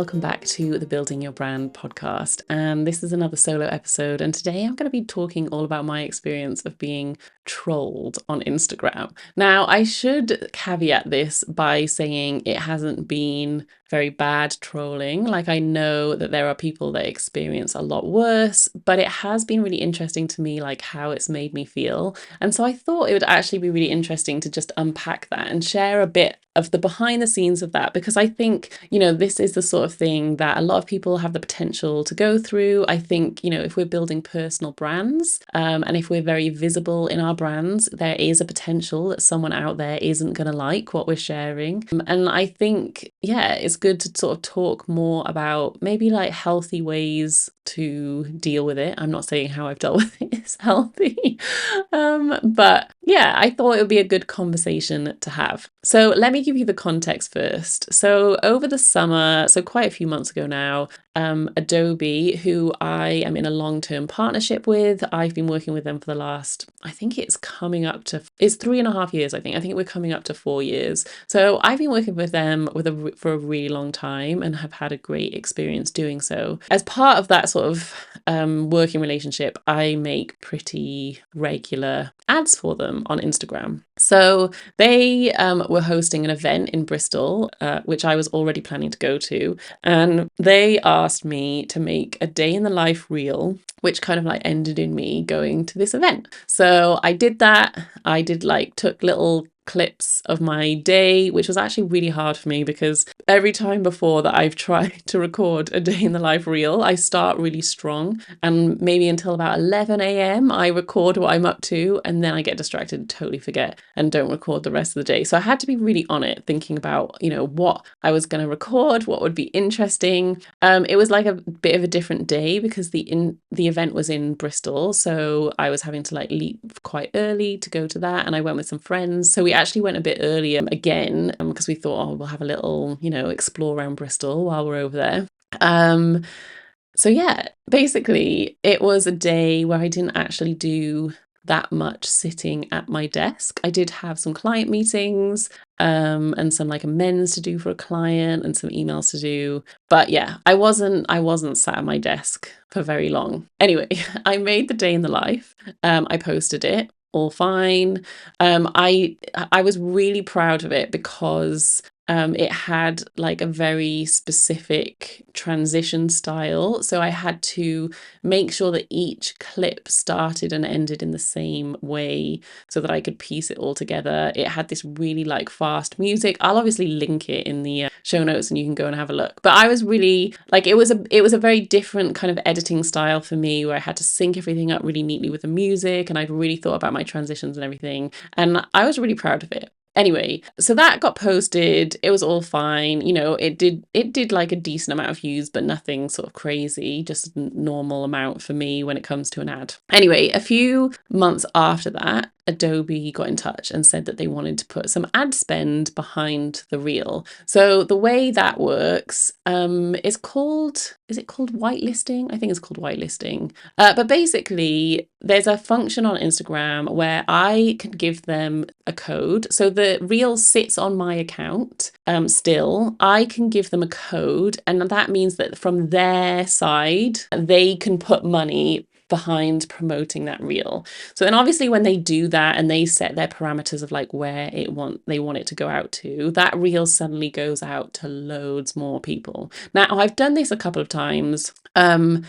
welcome back to the Building Your Brand podcast. And this is another solo episode. And today I'm going to be talking all about my experience of being trolled on Instagram. Now, I should caveat this by saying it hasn't been very bad trolling. Like, I know that there are people that experience a lot worse, but it has been really interesting to me, like how it's made me feel. And so I thought it would actually be really interesting to just unpack that and share a bit of the behind the scenes of that, because I think, this is the sort of thing that a lot of people have the potential to go through. I think, if we're building personal brands, and if we're very visible in our brands, there is a potential that someone out there isn't going to like what we're sharing. And I think, it's good to sort of talk more about maybe like healthy ways to deal with it. I'm not saying how I've dealt with it is healthy, but I thought it would be a good conversation to have. So let me give you the context first. So over the summer, so quite a few months ago now, Adobe, who I am in a long-term partnership with, I've been working with them for the last, I think it's 3.5 years. I think we're coming up to 4 years. So I've been working with them for a really long time and have had a great experience doing so. As part of that sort of working relationship, I make pretty regular ads for them on Instagram. So they were hosting an event in Bristol, which I was already planning to go to. And they asked me to make a day in the life reel, which kind of like ended in me going to this event. So I did that. I took little clips of my day, which was actually really hard for me because every time before that I've tried to record a day in the life reel, I start really strong and maybe until about 11 a.m. I record what I'm up to, and then I get distracted and totally forget and don't record the rest of the day. So I had to be really on it, thinking about, what I was going to record, what would be interesting. It was like a bit of a different day because the event was in Bristol, so I was having to leave quite early to go to that, and I went with some friends. So we actually went a bit earlier again because we thought, we'll have a little, explore around Bristol while we're over there. So basically it was a day where I didn't actually do that much sitting at my desk. I did have some client meetings and some amends to do for a client and some emails to do. But I wasn't sat at my desk for very long. Anyway, I made the day in the life. I posted it. All fine. I was really proud of it because it had a very specific transition style. So I had to make sure that each clip started and ended in the same way so that I could piece it all together. It had this really fast music. I'll obviously link it in the show notes and you can go and have a look. But I was really it was a very different kind of editing style for me, where I had to sync everything up really neatly with the music, and I'd really thought about my transitions and everything. And I was really proud of it. Anyway, so that got posted. It was all fine. It did a decent amount of views, but nothing sort of crazy, just a normal amount for me when it comes to an ad. Anyway, a few months after that, Adobe got in touch and said that they wanted to put some ad spend behind the reel. So the way that works is it called whitelisting? I think it's called whitelisting. But basically, there's a function on Instagram where I can give them a code. So the reel sits on my account still. I can give them a code, and that means that from their side, they can put money behind promoting that reel. So then obviously when they do that and they set their parameters of where they want it to go out to, that reel suddenly goes out to loads more people. Now, I've done this a couple of times, and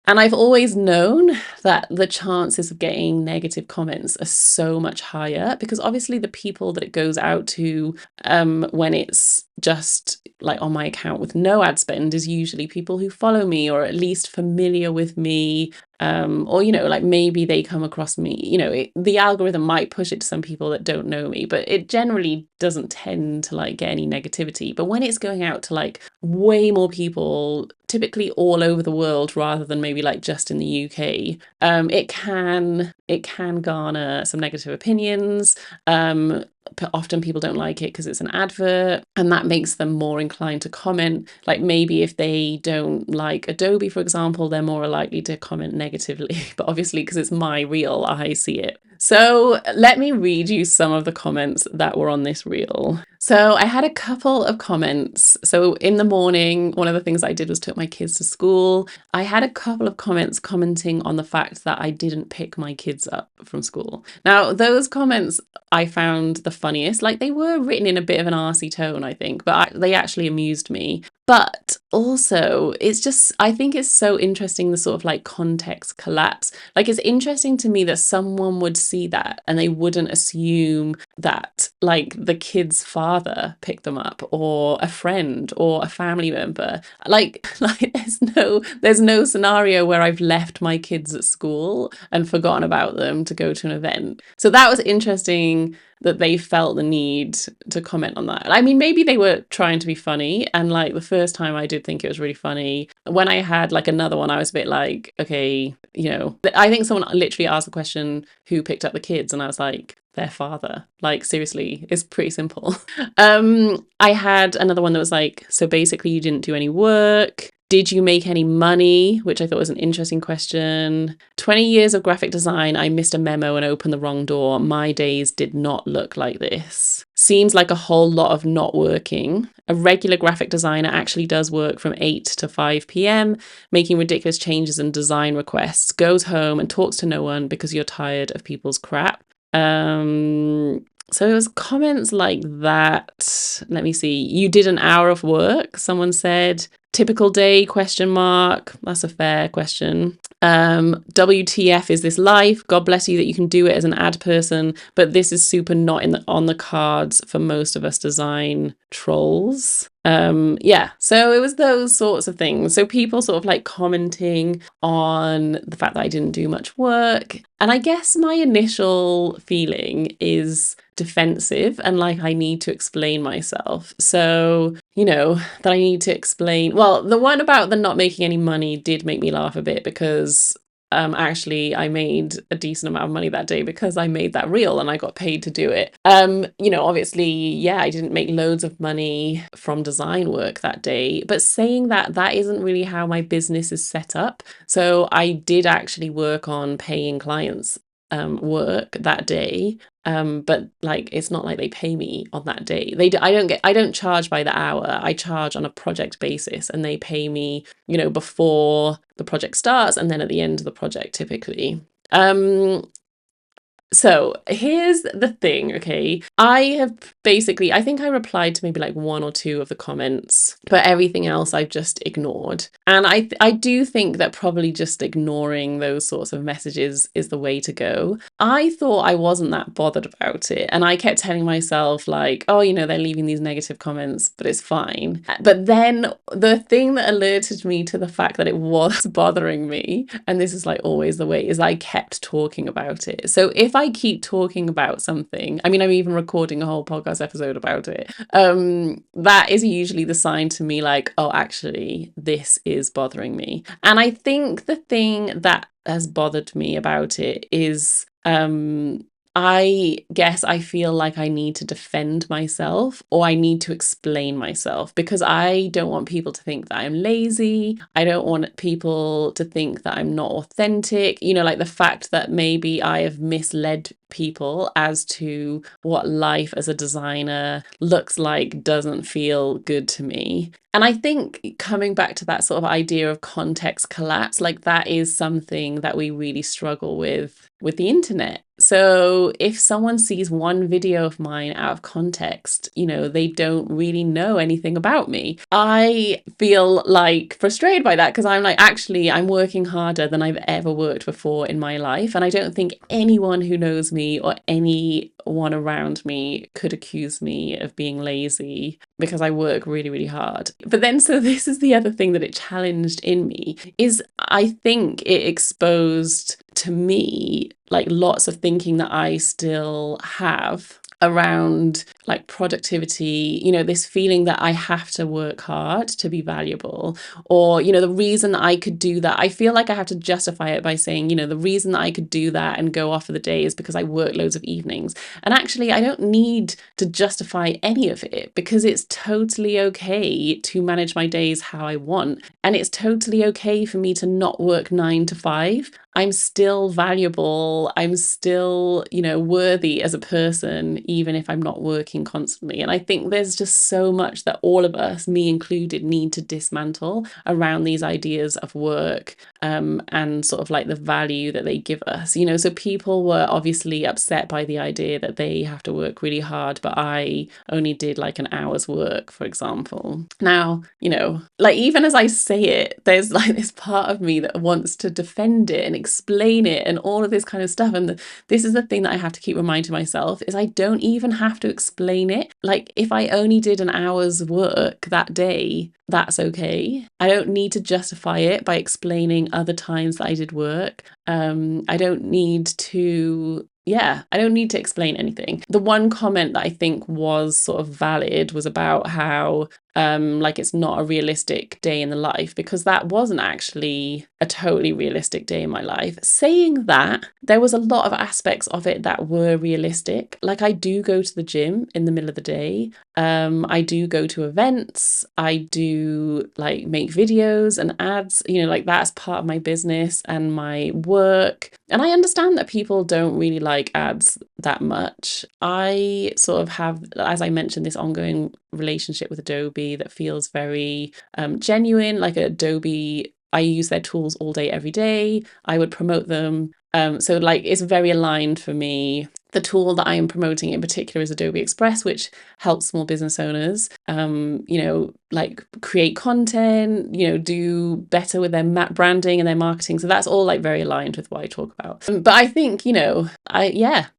I've always known that the chances of getting negative comments are so much higher, because obviously the people that it goes out to when it's just on my account with no ad spend is usually people who follow me or at least familiar with me, or maybe they come across me. The algorithm might push it to some people that don't know me, but it generally doesn't tend to get any negativity. But when it's going out to way more people, typically all over the world rather than maybe just in the UK, it can garner some negative opinions. Often people don't like it because it's an advert, and that makes them more inclined to comment. Maybe if they don't like Adobe, for example, they're more likely to comment negatively. But obviously, because it's my reel, I see it. So let me read you some of the comments that were on this reel. So I had a couple of comments. So in the morning, one of the things I did was took my kids to school. I had a couple of comments commenting on the fact that I didn't pick my kids up from school. Now, those comments I found the funniest. Like, they were written in a bit of an arsey tone, I think, but they actually amused me. But also, it's just, I think it's so interesting, the sort of like context collapse. Like, it's interesting to me that someone would see that and they wouldn't assume that like the kid's father picked them up, or a friend, or a family member. Like there's no scenario where I've left my kids at school and forgotten about them to go to an event. So that was interesting that they felt the need to comment on that. I mean, maybe they were trying to be funny, and like the first time I did think it was really funny. When I had like another one, I was a bit like, okay, you know, I think someone literally asked the question, who picked up the kids? And I was like, their father. Like, seriously, it's pretty simple. I had another one that was like, so basically you didn't do any work. Did you make any money? Which I thought was an interesting question. 20 years of graphic design, I missed a memo and opened the wrong door. My days did not look like this. Seems like a whole lot of not working. A regular graphic designer actually does work from 8 to 5 p.m, making ridiculous changes and design requests, goes home and talks to no one because you're tired of people's crap. So it was comments like that. Let me see. You did an hour of work, someone said. Typical day, question mark. That's a fair question. WTF is this life? God bless you that you can do it as an ad person, but this is super not on the cards for most of us design trolls. Yeah, so it was those sorts of things. So people sort of like commenting on the fact that I didn't do much work. And I guess my initial feeling is defensive and like I need to explain myself. So, you know, that I need to explain. Well, the one about the not making any money did make me laugh a bit, because actually I made a decent amount of money that day because I made that reel and I got paid to do it. You know, obviously, yeah, I didn't make loads of money from design work that day, but saying that, that isn't really how my business is set up. So I did actually work on paying clients work that day, but like it's not like they pay me on that day. I don't charge by the hour. I charge on a project basis, and they pay me, you know, before the project starts and then at the end of the project typically. So here's the thing, okay? I think I replied to maybe like one or two of the comments, but everything else I've just ignored. And I do think that probably just ignoring those sorts of messages is the way to go. I thought I wasn't that bothered about it, and I kept telling myself like, oh, you know, they're leaving these negative comments, but it's fine. But then the thing that alerted me to the fact that it was bothering me, and this is like always the way, is I kept talking about it. So if I keep talking about something, I mean, I'm even recording a whole podcast episode about it, that is usually the sign to me like, oh, actually, this is bothering me. And I think the thing that has bothered me about it is I guess I feel like I need to defend myself, or I need to explain myself, because I don't want people to think that I'm lazy. I don't want people to think that I'm not authentic. You know, like the fact that maybe I have misled people as to what life as a designer looks like doesn't feel good to me. And I think coming back to that sort of idea of context collapse, like that is something that we really struggle with the internet. So if someone sees one video of mine out of context, you know, they don't really know anything about me. I feel like frustrated by that, because I'm like, actually, I'm working harder than I've ever worked before in my life. And I don't think anyone who knows me or anyone around me could accuse me of being lazy, because I work really, really hard. But then, so this is the other thing that it challenged in me, is I think it exposed to me like lots of thinking that I still have around like productivity, you know, this feeling that I have to work hard to be valuable, or, you know, the reason I could do that, I feel like I have to justify it by saying, you know, the reason that I could do that and go off for the day is because I work loads of evenings. And actually, I don't need to justify any of it, because it's totally okay to manage my days how I want. And it's totally okay for me to not work 9 to 5. I'm still valuable. I'm still, worthy as a person, even if I'm not working constantly. And I think there's just so much that all of us, me included, need to dismantle around these ideas of work, and sort of like the value that they give us. So people were obviously upset by the idea that they have to work really hard, but I only did like an hour's work, for example. Now, like even as I say it, there's like this part of me that wants to defend it and explain it and all of this kind of stuff. And this is the thing that I have to keep reminding myself, is I don't even have to explain it. Like if I only did an hour's work that day, that's okay. I don't need to justify it by explaining other times that I did work. I don't need to explain anything. The one comment that I think was sort of valid was about how like it's not a realistic day in the life, because that wasn't actually a totally realistic day in my life. Saying that, there was a lot of aspects of it that were realistic. Like I do go to the gym in the middle of the day. I do go to events. I do like make videos and ads, like that's part of my business and my work. And I understand that people don't really like ads that much. I sort of have, as I mentioned, this ongoing relationship with Adobe that feels very genuine. Like Adobe, I use their tools all day, every day. I would promote them. So like it's very aligned for me. The tool that I am promoting in particular is Adobe Express, which helps small business owners, like create content, do better with their branding and their marketing. So that's all like very aligned with what I talk about. But I think,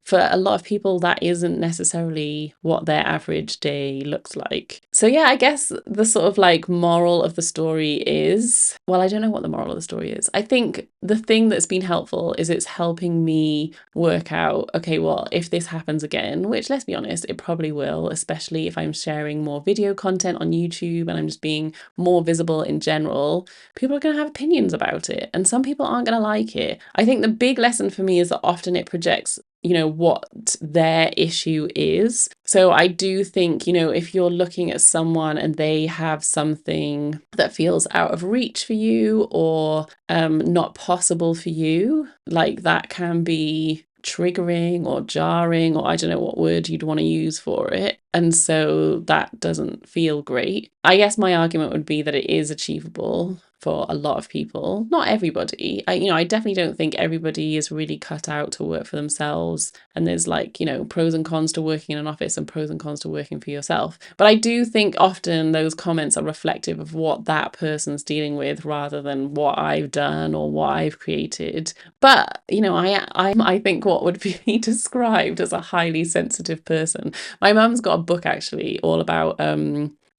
for a lot of people, that isn't necessarily what their average day looks like. So yeah, I guess the sort of like moral of the story is, well, I don't know what the moral of the story is. I think the thing that's been helpful is it's helping me work out, okay, well, if this happens again, which let's be honest, it probably will, especially if I'm sharing more video content on YouTube and I'm just being more visible in general, people are going to have opinions about it and some people aren't going to like it. I think the big lesson for me is that often it projects what their issue is. So I do think, if you're looking at someone and they have something that feels out of reach for you or not possible for you, like that can be triggering or jarring, or I don't know what word you'd want to use for it. And so that doesn't feel great. I guess my argument would be that it is achievable for a lot of people, not everybody. I definitely don't think everybody is really cut out to work for themselves. And there's like, pros and cons to working in an office and pros and cons to working for yourself. But I do think often those comments are reflective of what that person's dealing with rather than what I've done or what I've created. But, I think what would be described as a highly sensitive person. My mum's got a book actually all about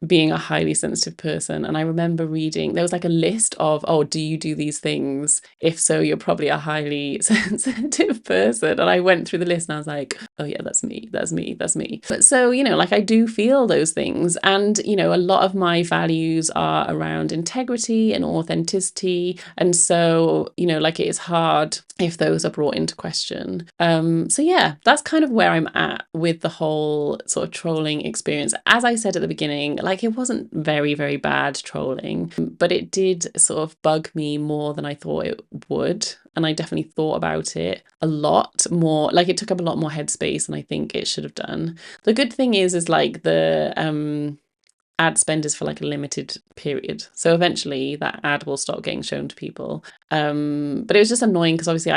being a highly sensitive person. And I remember reading, there was like a list of, oh, do you do these things? If so, you're probably a highly sensitive person. And I went through the list and I was like, oh yeah, that's me. But so, like I do feel those things. And, a lot of my values are around integrity and authenticity. And so, like it is hard if those are brought into question. So yeah, that's kind of where I'm at with the whole sort of trolling experience. As I said at the beginning, like it wasn't very, very bad trolling, but it did sort of bug me more than I thought it would. And I definitely thought about it a lot more, like it took up a lot more headspace than I think it should have done. The good thing is like the ad spend is for like a limited period. So eventually that ad will stop getting shown to people. But it was just annoying because obviously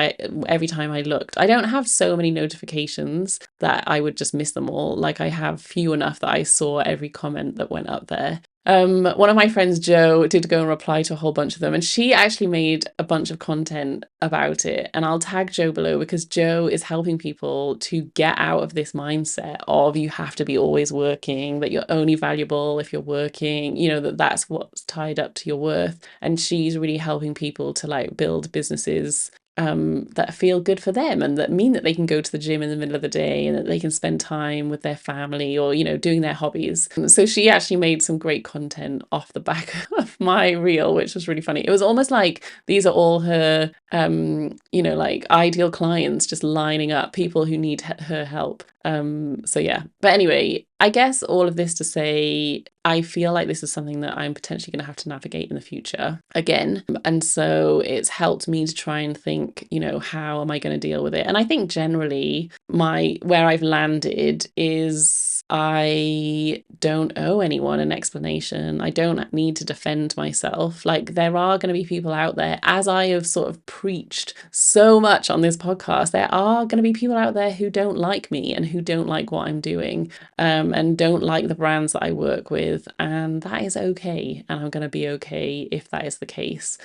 every time I looked, I don't have so many notifications that I would just miss them all. Like I have few enough that I saw every comment that went up there. One of my friends, Jo, did go and reply to a whole bunch of them, and she actually made a bunch of content about it. And I'll tag Jo below because Jo is helping people to get out of this mindset of you have to be always working, that you're only valuable if you're working, that's what's tied up to your worth. And she's really helping people to like build businesses that feel good for them and that mean that they can go to the gym in the middle of the day and that they can spend time with their family or doing their hobbies. So she actually made some great content off the back of my reel, which was really funny. It was almost like these are all her like ideal clients just lining up, people who need her help. So yeah, but anyway, I guess all of this to say, I feel like this is something that I'm potentially going to have to navigate in the future again. And so it's helped me to try and think, how am I going to deal with it? And I think generally where I've landed is I don't owe anyone an explanation. I don't need to defend myself. Like, there are going to be people out there, as I have sort of preached so much on this podcast, there are going to be people out there who don't like me and who don't like what I'm doing, and don't like the brands that I work with. And that is okay. And I'm going to be okay if that is the case.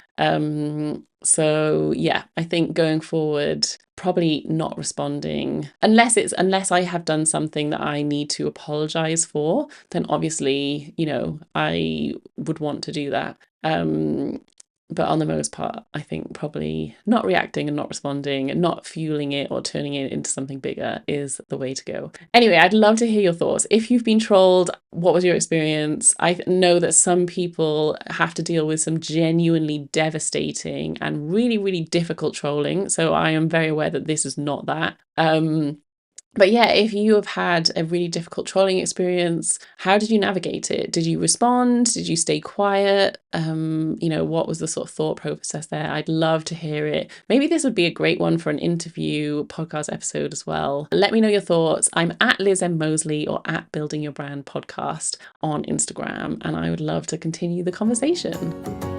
So yeah, I think going forward, probably not responding unless I have done something that I need to apologize for, then obviously, I would want to do that. But on the most part, I think probably not reacting and not responding and not fueling it or turning it into something bigger is the way to go. Anyway, I'd love to hear your thoughts. If you've been trolled, what was your experience? I know that some people have to deal with some genuinely devastating and really, really difficult trolling. So I am very aware that this is not that. But yeah, if you have had a really difficult trolling experience, how did you navigate it? Did you respond? Did you stay quiet? What was the sort of thought process there? I'd love to hear it. Maybe this would be a great one for an interview podcast episode as well. Let me know your thoughts. I'm at Liz M. Mosley or at Building Your Brand Podcast on Instagram, and I would love to continue the conversation.